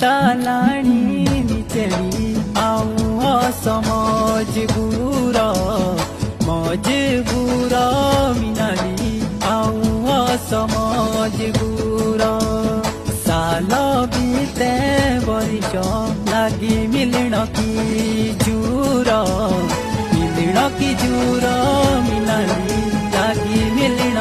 तालाणी निचेरी आऊ समज बुरा मजबूर मिनाली आऊ समज बुरा साल बीते बरिश लागी मिलन की जूर मिनाली लागी मिलन